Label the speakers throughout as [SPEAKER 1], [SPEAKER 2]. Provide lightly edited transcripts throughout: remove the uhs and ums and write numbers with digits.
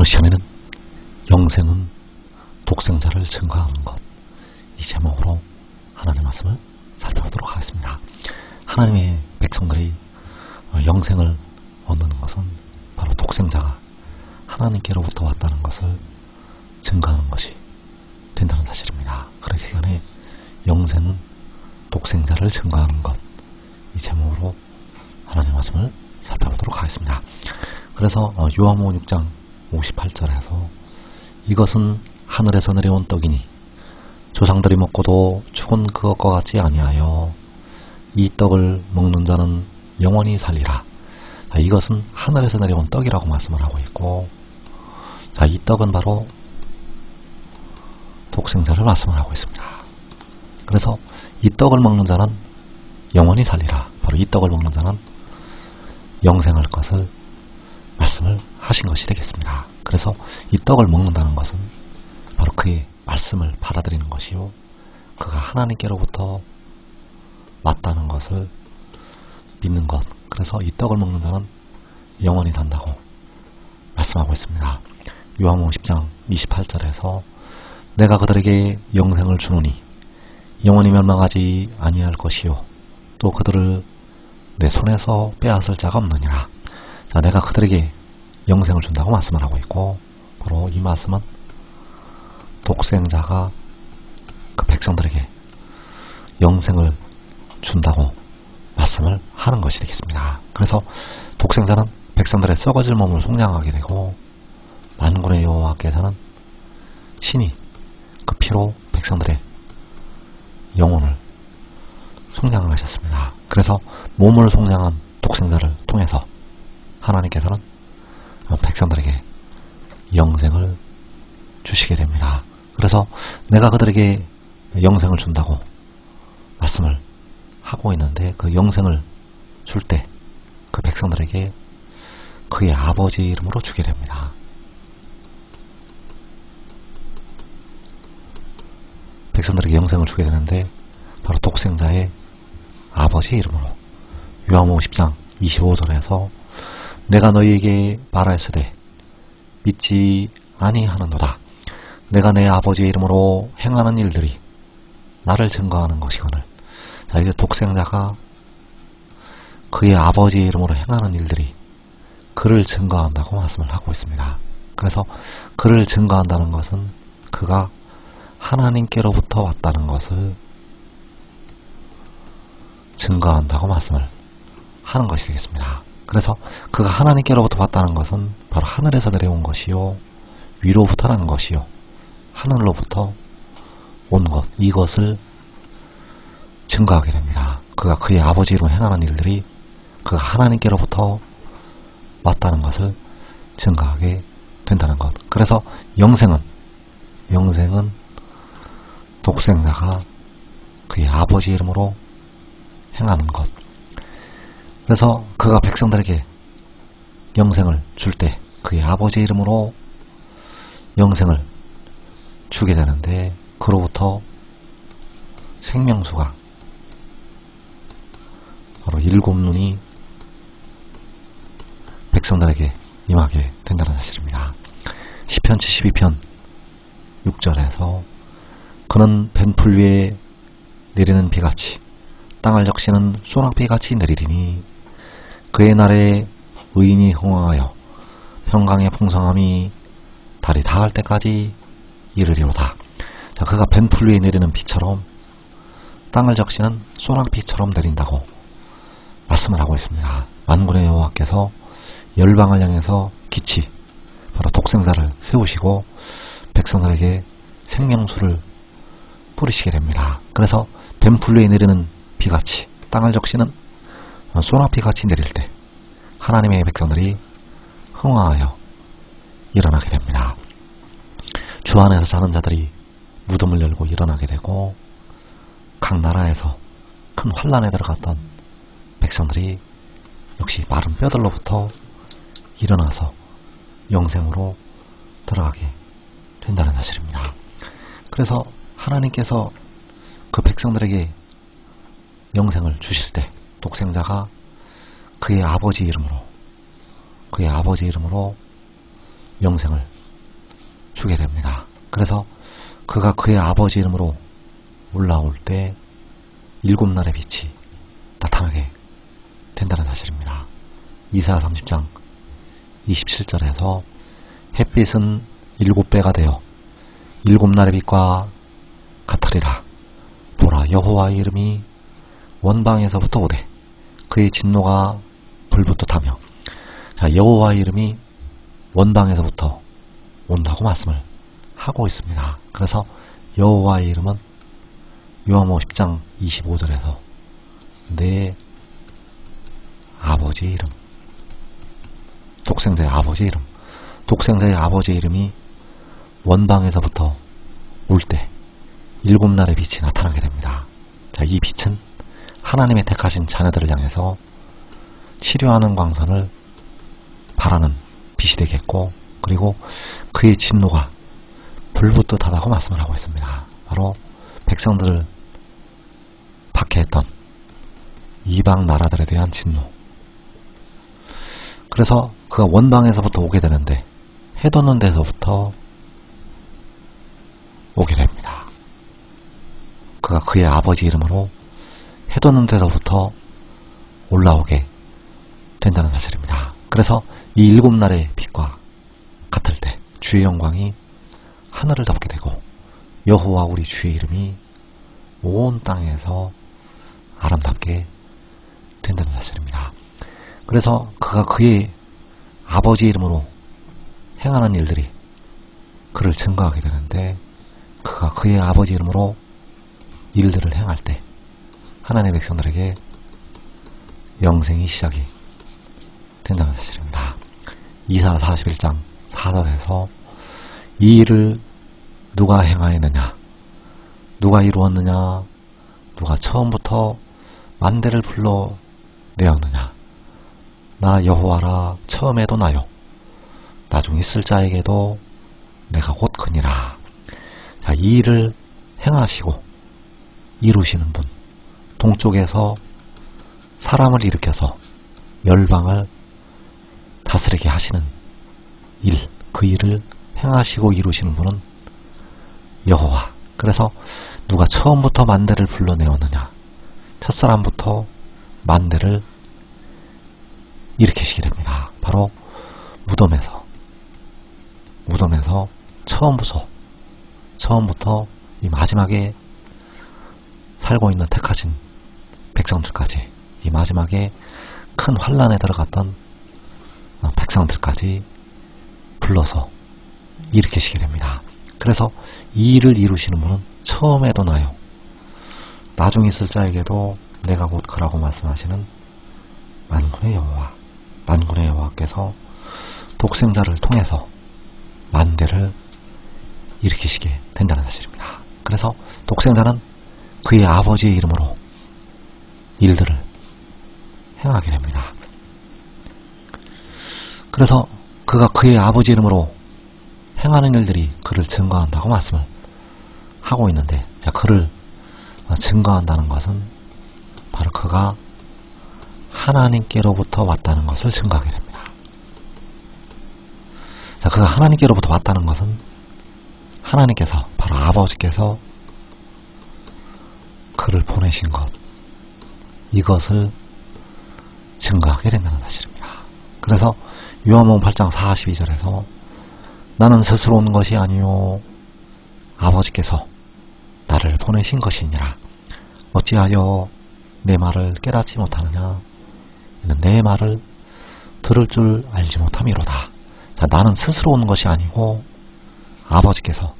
[SPEAKER 1] 오늘 시간에는 영생은 독생자를 증거하는 것, 이 제목으로 하나님의 말씀을 살펴보도록 하겠습니다. 하나님의 백성들이 영생을 얻는 것은 바로 독생자가 하나님께로부터 왔다는 것을 증거하는 것이 된다는 사실입니다. 그렇기 때문에 영생은 독생자를 증거하는 것, 이 제목으로 하나님의 말씀을 살펴보도록 하겠습니다. 그래서 요한복음 6장 58절에서 이것은 하늘에서 내려온 떡이니 조상들이 먹고도 죽은 그것과 같지 아니하여 이 떡을 먹는 자는 영원히 살리라. 이것은 하늘에서 내려온 떡이라고 말씀을 하고 있고, 이 떡은 바로 독생자를 말씀을 하고 있습니다. 그래서 이 떡을 먹는 자는 영원히 살리라. 바로 이 떡을 먹는 자는 영생할 것을 말씀을 하신 것이 되겠습니다. 그래서 이 떡을 먹는다는 것은 바로 그의 말씀을 받아들이는 것이요, 그가 하나님께로부터 왔다는 것을 믿는 것. 그래서 이 떡을 먹는 자는 영원히 산다고 말씀하고 있습니다. 요한복음 10장 28절에서 내가 그들에게 영생을 주노니 영원히 멸망하지 아니할 것이요 또 그들을 내 손에서 빼앗을 자가 없느니라. 내가 그들에게 영생을 준다고 말씀을 하고 있고, 바로 이 말씀은 독생자가 그 백성들에게 영생을 준다고 말씀을 하는 것이 되겠습니다. 그래서 독생자는 백성들의 썩어질 몸을 속량하게 되고, 만군의 여호와께서는 친히 그 피로 백성들의 영혼을 속량을 하셨습니다. 그래서 몸을 속량한 독생자를 통해서 하나님께서는 백성들에게 영생을 주시게 됩니다. 그래서 내가 그들에게 영생을 준다고 말씀을 하고 있는데, 그 영생을 줄 때 그 백성들에게 그의 아버지 이름으로 주게 됩니다. 백성들에게 영생을 주게 되는데 바로 독생자의 아버지 이름으로, 요한복음 10장 25절에서 내가 너희에게 말하였으되 믿지 아니하는도다. 내가 내 아버지의 이름으로 행하는 일들이 나를 증거하는 것이거늘. 이제 독생자가 그의 아버지의 이름으로 행하는 일들이 그를 증거한다고 말씀을 하고 있습니다. 그래서 그를 증거한다는 것은 그가 하나님께로부터 왔다는 것을 증거한다고 말씀을 하는 것이 되겠습니다. 그래서 그가 하나님께로부터 왔다는 것은 바로 하늘에서 내려온 것이요 위로부터 난 것이요 하늘로부터 온 것, 이것을 증거하게 됩니다. 그가 그의 아버지로 행하는 일들이 그가 하나님께로부터 왔다는 것을 증거하게 된다는 것. 그래서 영생은 독생자가 그의 아버지 이름으로 행하는 것. 그래서 그가 백성들에게 영생을 줄 때 그의 아버지 이름으로 영생을 주게 되는데, 그로부터 생명수가 바로 7눈이 백성들에게 임하게 된다는 사실입니다. 시편 72편 6절에서 그는 벤풀 위에 내리는 비같이 땅을 적시는 소낙비같이 내리리니 그의 날에 의인이 흥왕하여 평강의 풍성함이 달이 닿을 때까지 이르리로다. 그가 벤풀 위에 내리는 비처럼 땅을 적시는 소낙비처럼 내린다고 말씀을 하고 있습니다. 만군의 여호와께서 열방을 향해서 기치, 바로 독생자를 세우시고 백성들에게 생명수를 뿌리시게 됩니다. 그래서 뱀풀 위에 내리는 비같이 땅을 적시는 소낙비같이 내릴 때 하나님의 백성들이 흥황하여 일어나게 됩니다. 주 안에서 자는 자들이 무덤을 열고 일어나게 되고, 각 나라에서 큰 환란에 들어갔던 백성들이 역시 마른 뼈들로부터 일어나서 영생으로 들어가게 된다는 사실입니다. 그래서 하나님께서 그 백성들에게 영생을 주실 때 독생자가 그의 아버지 이름으로 영생을 주게 됩니다. 그래서 그가 그의 아버지 이름으로 올라올 때 7날의 빛이 나타나게 된다는 사실입니다. 이사야 30장 27절에서 햇빛은 7배가 되어 7날의 빛과 같으리라. 보라, 여호와의 이름이 원방에서부터 오되 그의 진노가 불붙어 타며, 자, 여호와의 이름이 원방에서부터 온다고 말씀을 하고 있습니다. 그래서 여호와의 이름은 요한복음 10장 25절에서 내 아버지의 이름, 독생자의 아버지의 이름, 독생자의 아버지의 이름이 원방에서부터 올 때 7날의 빛이 나타나게 됩니다. 자, 이 빛은 하나님의 택하신 자녀들을 향해서 치료하는 광선을 바라는 빛이 되겠고, 그리고 그의 진노가 불붙듯하다고 말씀을 하고 있습니다. 바로 백성들을 박해했던 이방 나라들에 대한 진노. 그래서 그가 원방에서부터 오게 되는데 해 돋는 데서부터 오게 됩니다. 그가 그의 아버지 이름으로 해 돋는 데서부터 올라오게 된다는 사실입니다. 그래서 이 7날의 빛과 같을 때 주의 영광이 하늘을 덮게 되고 여호와 우리 주의 이름이 온 땅에서 아름답게 된다는 사실입니다. 그래서 그가 그의 아버지 이름으로 행하는 일들이 그를 증거하게 되는데, 그가 그의 아버지 이름으로 일들을 행할 때 하나님의 백성들에게 영생이 시작이 된다는 사실입니다. 이사야 41장 4절에서 이 일을 누가 행하였느냐, 누가 이루었느냐, 누가 처음부터 만대를 불러내었느냐, 나 여호와라, 처음에도 나요, 나중 있을 자에게도 내가 곧 그니라. 자, 이 일을 행하시고 이루시는 분, 동쪽에서 사람을 일으켜서 열방을 다스리게 하시는 일, 그 일을 행하시고 이루시는 분은 여호와. 그래서 누가 처음부터 만대를 불러내었느냐, 첫사람부터 만대를 일으키시게 됩니다. 바로 무덤에서 처음부터 이 마지막에 살고 있는 택하신 백성들까지, 이 마지막에 큰 환란에 들어갔던 백성들까지 불러서 일으키시게 됩니다. 그래서 이 일을 이루시는 분은 처음에도 나요, 나중 있을 자에게도 내가 곧 그라고 말씀하시는 만군의 여호와, 만군의 여호와께서 독생자를 통해서 만대를 일으키시게 된다는 사실입니다. 그래서 독생자는 그의 아버지의 이름으로 일들을 행하게 됩니다. 그래서 그가 그의 아버지 이름으로 행하는 일들이 그를 증거한다고 말씀을 하고 있는데, 자, 그를 증거한다는 것은 바로 그가 하나님께로부터 왔다는 것을 증거하게 됩니다. 자, 그가 하나님께로부터 왔다는 것은 하나님께서, 바로 아버지께서 그를 보내신 것, 이것을 증거하게 된다는 사실입니다. 그래서 요한복음 8장 42절에서 나는 스스로 온 것이 아니요 아버지께서 나를 보내신 것이니라. 어찌하여 내 말을 깨닫지 못하느냐, 이는 내 말을 들을 줄 알지 못함이로다. 자, 나는 스스로 온 것이 아니고 아버지께서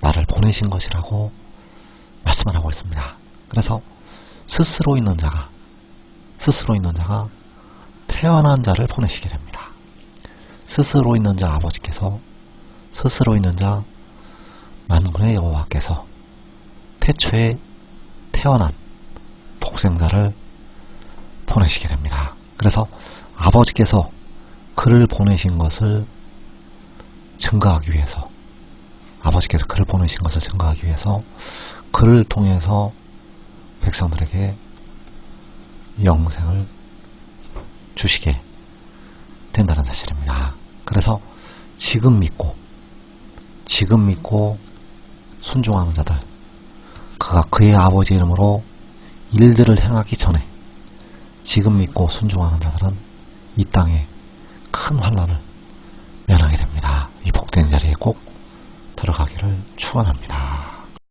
[SPEAKER 1] 나를 보내신 것이라고 말씀을 하고 있습니다. 그래서 스스로 있는 자가 태어난 자를 보내시게 됩니다. 스스로 있는 자 아버지께서, 스스로 있는 자 만군의 여호와께서 태초에 태어난 독생자를 보내시게 됩니다. 그래서 아버지께서 그를 보내신 것을 증거하기 위해서, 아버지께서 그를 보내신 것을 증거하기 위해서 그를 통해서 백성들에게 영생을 주시게 된다는 사실입니다. 그래서 지금 믿고 순종하는 자들, 그가 그의 아버지 이름으로 일들을 행하기 전에 지금 믿고 순종하는 자들은 이 땅에 큰 환난을 면하게 됩니다. 이 복된 자리에 꼭 들어가기를 축원합니다.